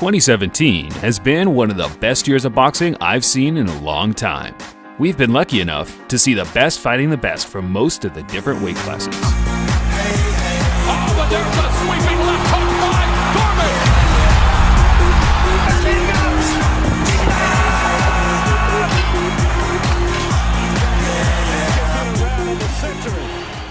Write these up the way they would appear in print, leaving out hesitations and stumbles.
2017 has been one of the best years of boxing I've seen in a long time. We've been lucky enough to see the best fighting the best from most of the different weight classes. Oh, but there's a sweeping left hook by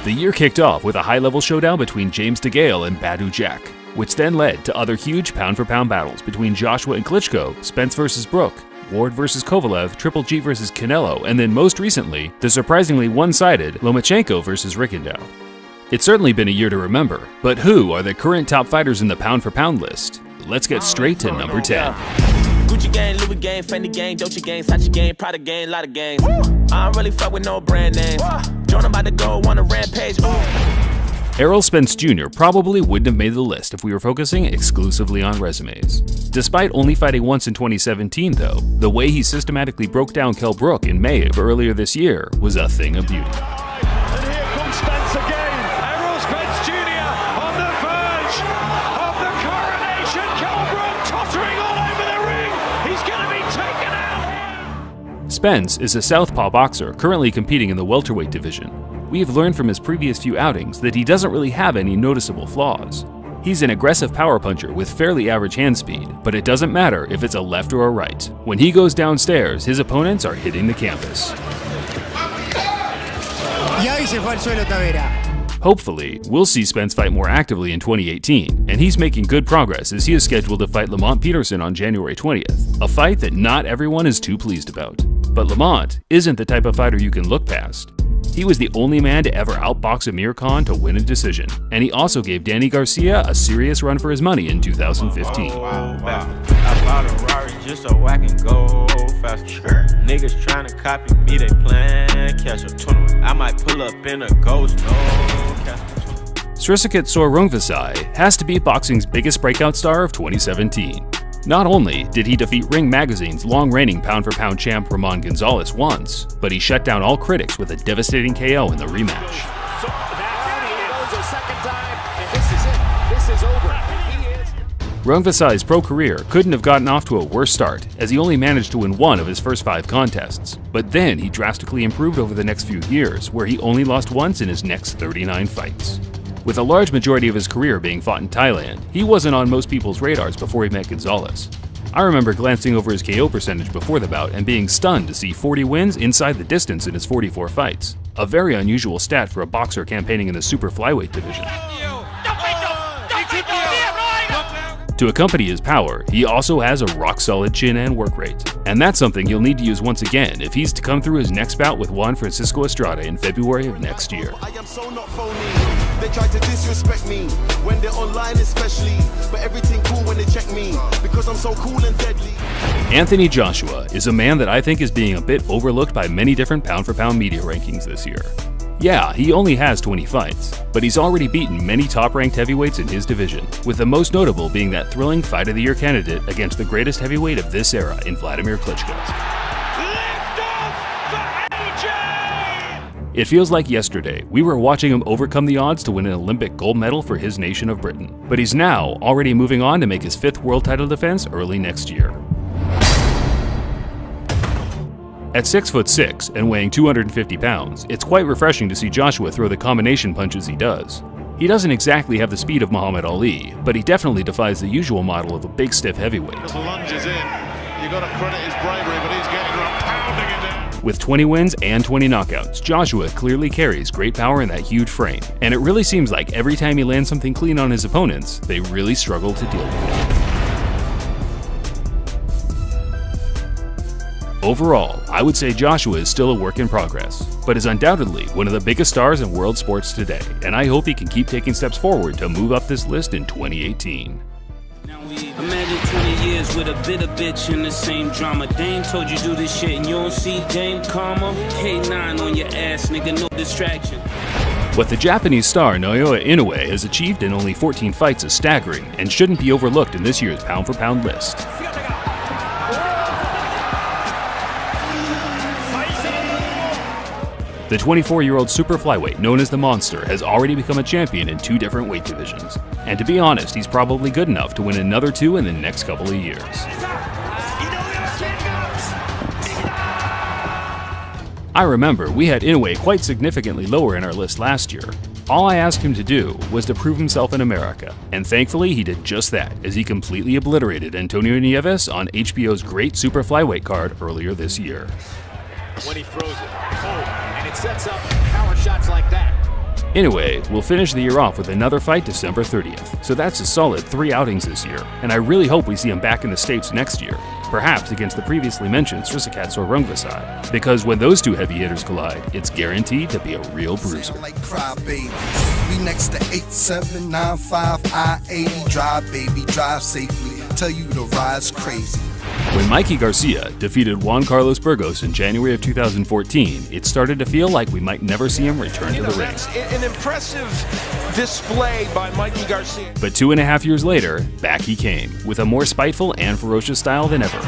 The year kicked off with a high-level showdown between James DeGale and Badou Jack, which then led to other huge pound-for-pound battles between Joshua and Klitschko, Spence vs. Brook, Ward vs. Kovalev, Triple G vs. Canelo, and then most recently, the surprisingly one-sided Lomachenko vs. Rigondeaux. It's certainly been a year to remember, but who are the current top fighters in the pound-for-pound list? Let's get straight to number 10. Gucci gang, Louis gang, Fendi gang, Dolce gang, Sachi gang, Prada gang, lot of gangs. I don't really fuck with no brand names. Jordan about to go on a rampage. Errol Spence Jr. probably wouldn't have made the list if we were focusing exclusively on resumes. Despite only fighting once in 2017 though, the way he systematically broke down Kell Brook in May of earlier this year was a thing of beauty. And here comes Spence again. Errol Spence Jr. on the verge of the coronation. Kell Brook tottering all over the ring. He's going to be taken out here. Spence is a southpaw boxer currently competing in the welterweight division. We have learned from his previous few outings that he doesn't really have any noticeable flaws. He's an aggressive power puncher with fairly average hand speed, but it doesn't matter if it's a left or a right. When he goes downstairs, his opponents are hitting the canvas. Hopefully, we'll see Spence fight more actively in 2018, and he's making good progress as he is scheduled to fight Lamont Peterson on January 20th, a fight that not everyone is too pleased about. But Lamont isn't the type of fighter you can look past. He was the only man to ever outbox Amir Khan to win a decision, and he also gave Danny Garcia a serious run for his money in 2015. I bought a Rari just so I can go faster. Niggas trying to copy me, they plan catch a tournament. I might pull up in a ghost, no catch. Srisaket Sor Rungvisai has to be boxing's biggest breakout star of 2017. Not only did he defeat Ring Magazine's long-reigning pound-for-pound champ Ramon Gonzalez once, but he shut down all critics with a devastating KO in the rematch. Rungvisai's pro career couldn't have gotten off to a worse start, as he only managed to win one of his first 5 contests. But then he drastically improved over the next few years, where he only lost once in his next 39 fights. With a large majority of his career being fought in Thailand, he wasn't on most people's radars before he met Gonzalez. I remember glancing over his KO percentage before the bout and being stunned to see 40 wins inside the distance in his 44 fights, a very unusual stat for a boxer campaigning in the super flyweight division. To accompany his power, he also has a rock-solid chin and work rate, and that's something he'll need to use once again if he's to come through his next bout with Juan Francisco Estrada in February of next year. I am so not phony. They try to disrespect me when they're online especially, but everything cool when they check me because I'm so cool and deadly. Anthony Joshua is a man that I think is being a bit overlooked by many different pound-for-pound media rankings this year. Yeah, he only has 20 fights, but he's already beaten many top-ranked heavyweights in his division, with the most notable being that thrilling Fight of the Year candidate against the greatest heavyweight of this era in Vladimir Klitschko. It feels like yesterday we were watching him overcome the odds to win an Olympic gold medal for his nation of Britain, but he's now already moving on to make his 5th world title defense early next year. At 6'6" and weighing 250 pounds, it's quite refreshing to see Joshua throw the combination punches he does. He doesn't exactly have the speed of Muhammad Ali, but he definitely defies the usual model of a big stiff heavyweight. Lunges in. You got to credit his bravery, but he's getting around, pounding it down. With 20 wins and 20 knockouts, Joshua clearly carries great power in that huge frame, and it really seems like every time he lands something clean on his opponents, they really struggle to deal with it. Overall, I would say Joshua is still a work in progress, but is undoubtedly one of the biggest stars in world sports today, and I hope he can keep taking steps forward to move up this list in 2018. Imagine 20 years with a bitter bitch in the same drama. Dame told you do this shit and you don't see Dame Karma. K9 on your ass, nigga, no distraction. What the Japanese star Naoya Inoue has achieved in only 14 fights is staggering and shouldn't be overlooked in this year's pound-for-pound list. The 24-year-old super flyweight known as the Monster has already become a champion in 2 different weight divisions, And to be honest, he's probably good enough to win another 2 in the next couple of years. I remember we had Inoue quite significantly lower in our list last year. All I asked him to do was to prove himself in America, and thankfully he did just that as he completely obliterated Antonio Nieves on HBO's great super flyweight card earlier this year. When he throws it, and it sets up power shots like that. Inoue will finish the year off with another fight December 30th, so that's a solid 3 outings this year, and I really hope we see him back in the States next year, perhaps against the previously mentioned Srisakat Rungvisai, because when those 2 heavy hitters collide, it's guaranteed to be a real bruiser. Like crybabies. We next to 8795 I-80, drive baby, drive safely, tell you the ride's crazy. When Mikey Garcia defeated Juan Carlos Burgos in January of 2014, it started to feel like we might never see him return to the ring. That's an impressive display by Mikey Garcia. But 2.5 years later, back he came, with a more spiteful and ferocious style than ever.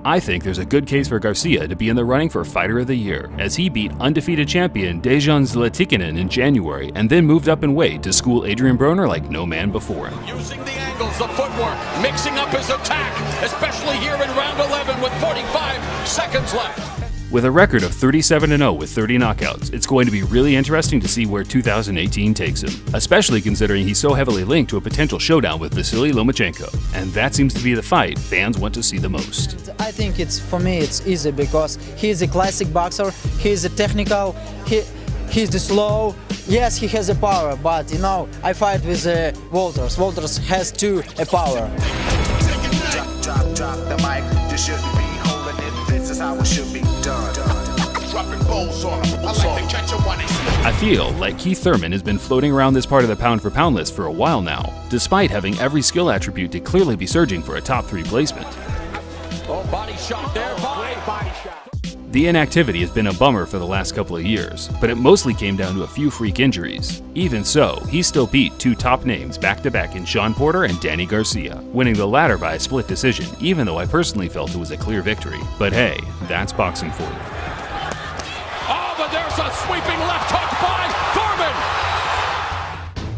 I think there's a good case for Garcia to be in the running for Fighter of the Year, as he beat undefeated champion Dejan Zlatikinen in January and then moved up in weight to school Adrian Broner like no man before him. Using the angles, the footwork, mixing up his attack, especially here in round 11 with 45 seconds left. With a record of 37-0 with 30 knockouts, it's going to be really interesting to see where 2018 takes him, especially considering he's so heavily linked to a potential showdown with Vasily Lomachenko, and that seems to be the fight fans want to see the most. I think for me it's easy because he's a classic boxer, he's a technical, he's the slow. Yes, he has a power, but you know, I fight with Walters. Walters has too a power. Drop the mic, you shouldn't be holding it, this is how it should be done. Dropping balls on him, I like to catch him when he's... I feel like Keith Thurman has been floating around this part of the pound-for-pound list for a while now, despite having every skill attribute to clearly be surging for a top 3 placement. Oh, body shot there, body shot. The inactivity has been a bummer for the last couple of years, but it mostly came down to a few freak injuries. Even so, he still beat 2 top names back-to-back in Sean Porter and Danny Garcia, winning the latter by a split decision, even though I personally felt it was a clear victory. But hey, that's boxing for you. Oh, but there's a sweeping left hook by Thurman!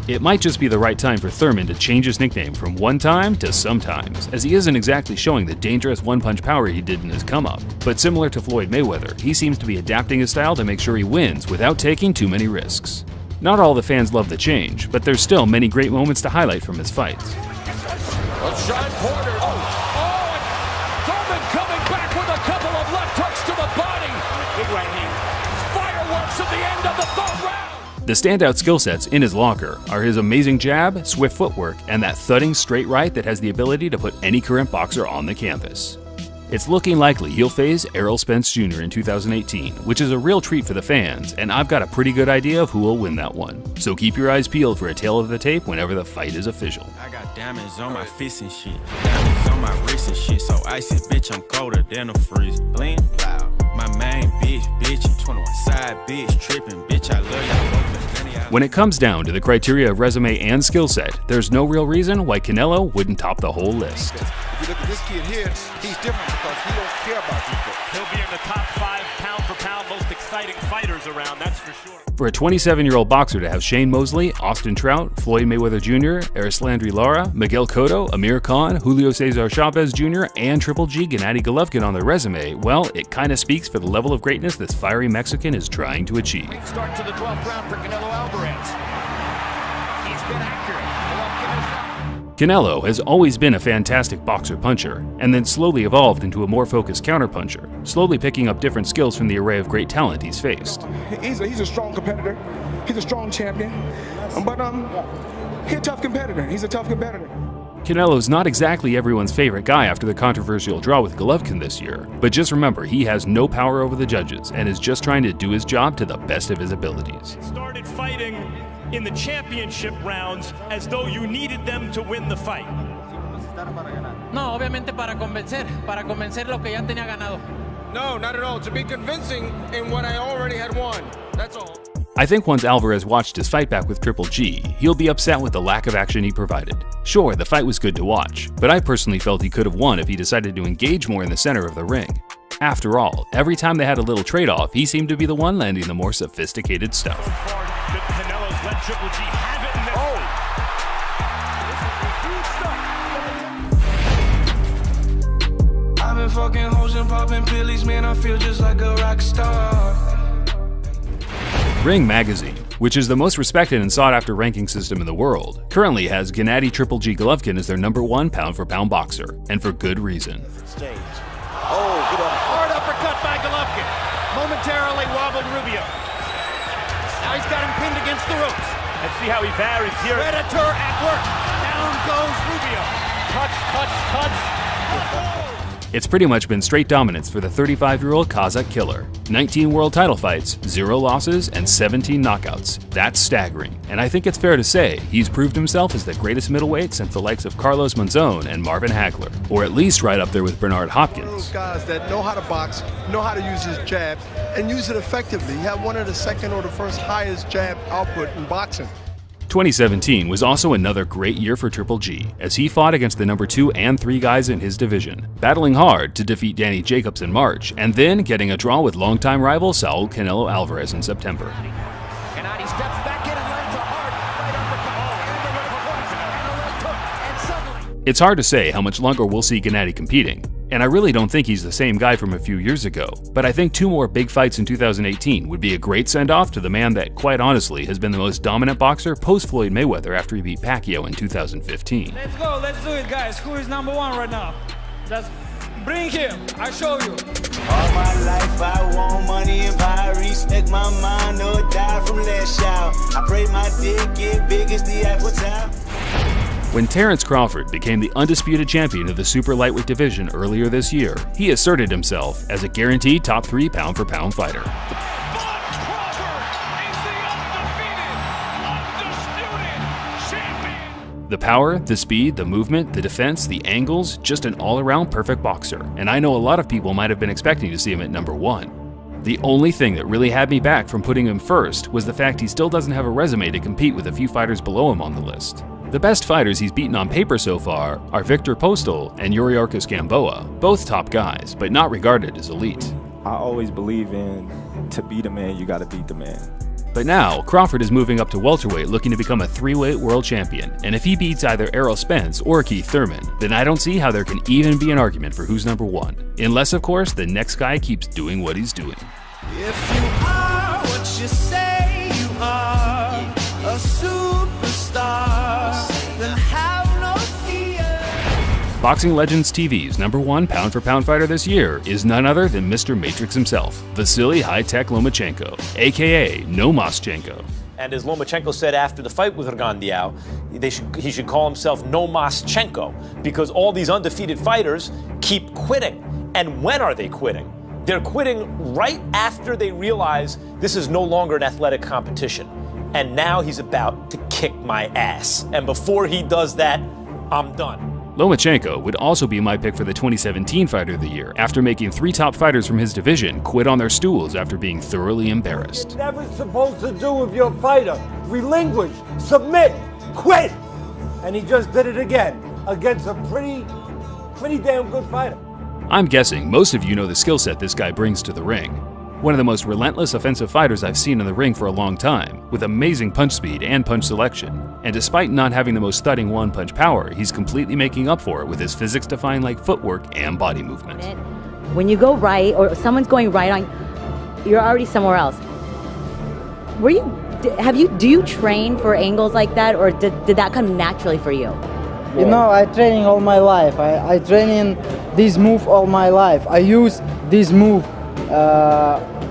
It might just be the right time for Thurman to change his nickname from one time to sometimes, as he isn't exactly showing the dangerous one-punch power he did in his come-up. But similar to Floyd Mayweather, he seems to be adapting his style to make sure he wins without taking too many risks. Not all the fans love the change, but there's still many great moments to highlight from his fights. Well, Sean Porter, and Thurman coming back with a couple of left hooks to the body. Big right hand. Fireworks at the end of the 3rd round. The standout skill sets in his locker are his amazing jab, swift footwork, and that thudding straight right that has the ability to put any current boxer on the canvas. It's looking likely he'll face Errol Spence Jr. in 2018, which is a real treat for the fans, and I've got a pretty good idea of who will win that one. So keep your eyes peeled for a tail of the tape whenever the fight is official. I got diamonds on my fists and shit, diamonds on my wrist and shit, so icy, bitch, I'm colder than a freeze. Bling, loud. My main bitch, 21 side bitch, tripping, bitch, I love y'all. When it comes down to the criteria of resume and skill set, there's no real reason why Canelo wouldn't top the whole list. If you look at this kid here, he's different because he don't care about defense. He'll be in the top 5 pound-for-pound most exciting fighters around, that's for sure. For a 27-year-old boxer to have Shane Mosley, Austin Trout, Floyd Mayweather Jr., Erislandri Lara, Miguel Cotto, Amir Khan, Julio Cesar Chavez Jr., and Triple G Gennady Golovkin on their resume, well, it kinda speaks for the level of greatness this fiery Mexican is trying to achieve. Start to the 12th round for Canelo Alvarez. He's been accurate. Canelo has always been a fantastic boxer-puncher, and then slowly evolved into a more focused counter-puncher, slowly picking up different skills from the array of great talent he's faced. He's a strong competitor. He's a strong champion. But he's a tough competitor. He's a tough competitor. Canelo's not exactly everyone's favorite guy after the controversial draw with Golovkin this year, but just remember he has no power over the judges and is just trying to do his job to the best of his abilities. Started fighting in the championship rounds as though you needed them to win the fight. No, obviamente para convencer lo que ya tenía ganado. No, not at all. To be convincing in what I already had won. That's all. I think once Alvarez watched his fight back with Triple G, he'll be upset with the lack of action he provided. Sure, the fight was good to watch, but I personally felt he could have won if he decided to engage more in the center of the ring. After all, every time they had a little trade-off, he seemed to be the one landing the more sophisticated stuff. Canelo's let Triple G have it in this I've been fucking hoes and popping pillies, man, I feel just like a rock star. Ring Magazine, which is the most respected and sought-after ranking system in the world, currently has Gennady Triple G Golovkin as their #1 pound-for-pound boxer, and for good reason. hard uppercut by Golovkin. Momentarily wobbled Rubio. Now he's got him pinned against the ropes. And see how he varies here. Predator at work. Down goes Rubio. Touch, touch, touch. It's pretty much been straight dominance for the 35-year-old Kazakh killer. 19 world title fights, 0 losses, and 17 knockouts. That's staggering, and I think it's fair to say he's proved himself as the greatest middleweight since the likes of Carlos Monzon and Marvin Hagler, or at least right up there with Bernard Hopkins. Those guys that know how to box, know how to use his jab, and use it effectively. He had one of the second or the first highest jab output in boxing. 2017 was also another great year for Triple G, as he fought against the #2 and 3 guys in his division, battling hard to defeat Danny Jacobs in March, and then getting a draw with longtime rival Saul Canelo Alvarez in September. Gennady steps back in and lands a hard right uppercut. It's hard to say how much longer we'll see Gennady competing, and I really don't think he's the same guy from a few years ago, but I think 2 more big fights in 2018 would be a great send-off to the man that, quite honestly, has been the most dominant boxer post-Floyd Mayweather after he beat Pacquiao in 2015. Let's go, let's do it, guys. Who is #1 right now? Just bring him, I show you. All my life I want money and power, respect my mind or die from last shout. I pray my dick get big as the Eiffel Tower. When Terence Crawford became the undisputed champion of the super lightweight division earlier this year, he asserted himself as a guaranteed top 3 pound-for-pound fighter. The power, the speed, the movement, the defense, the angles, just an all-around perfect boxer, and I know a lot of people might have been expecting to see him at #1. The only thing that really had me back from putting him first was the fact he still doesn't have a resume to compete with a few fighters below him on the list. The best fighters he's beaten on paper so far are Victor Postol and Yuriorkis Gamboa, both top guys, but not regarded as elite. I always believe in, to beat a man, you gotta beat the man. But now, Crawford is moving up to welterweight looking to become a 3-weight world champion, and if he beats either Errol Spence or Keith Thurman, then I don't see how there can even be an argument for who's #1. Unless, of course, the next guy keeps doing what he's doing. If you are what you say you are, a superstar, then have no fear. Boxing Legends TV's #1 pound-for-pound fighter this year is none other than Mr. Matrix himself, Vasily High-Tech Lomachenko, aka Nomaschenko. And as Lomachenko said after the fight with Rgandiao, he should call himself Nomaschenko, because all these undefeated fighters keep quitting. And when are they quitting? They're quitting right after they realize this is no longer an athletic competition. And now he's about to kick my ass. And before he does that, I'm done. Lomachenko would also be my pick for the 2017 Fighter of the Year, after making 3 top fighters from his division quit on their stools after being thoroughly embarrassed. Whatever it's supposed to do with your fighter, relinquish, submit, quit! And he just did it again, against a pretty damn good fighter. I'm guessing most of you know the skill set this guy brings to the ring. One of the most relentless offensive fighters I've seen in the ring for a long time, with amazing punch speed and punch selection. And despite not having the most thudding one-punch power, he's completely making up for it with his physics-defying like footwork and body movement. When you go right, or someone's going right on, you're already somewhere else. Do you train for angles like that, or did that come naturally for you? You know, I training all my life. I training this move all my life. I use this move,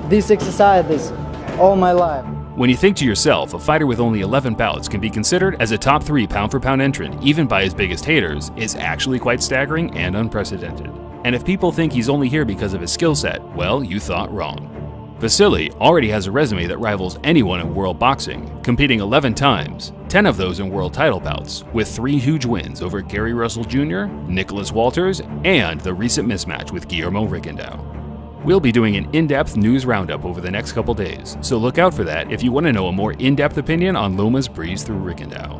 these exercises all my life. When you think to yourself, a fighter with only 11 bouts can be considered as a top 3 pound-for-pound entrant, even by his biggest haters, is actually quite staggering and unprecedented. And if people think he's only here because of his skill set, well, you thought wrong. Vasily already has a resume that rivals anyone in world boxing, competing 11 times, 10 of those in world title bouts, with 3 huge wins over Gary Russell Jr., Nicholas Walters, and the recent mismatch with Guillermo Rigondeaux. We'll be doing an in-depth news roundup over the next couple days, so look out for that if you want to know a more in-depth opinion on Loma's breeze through Rigondeaux.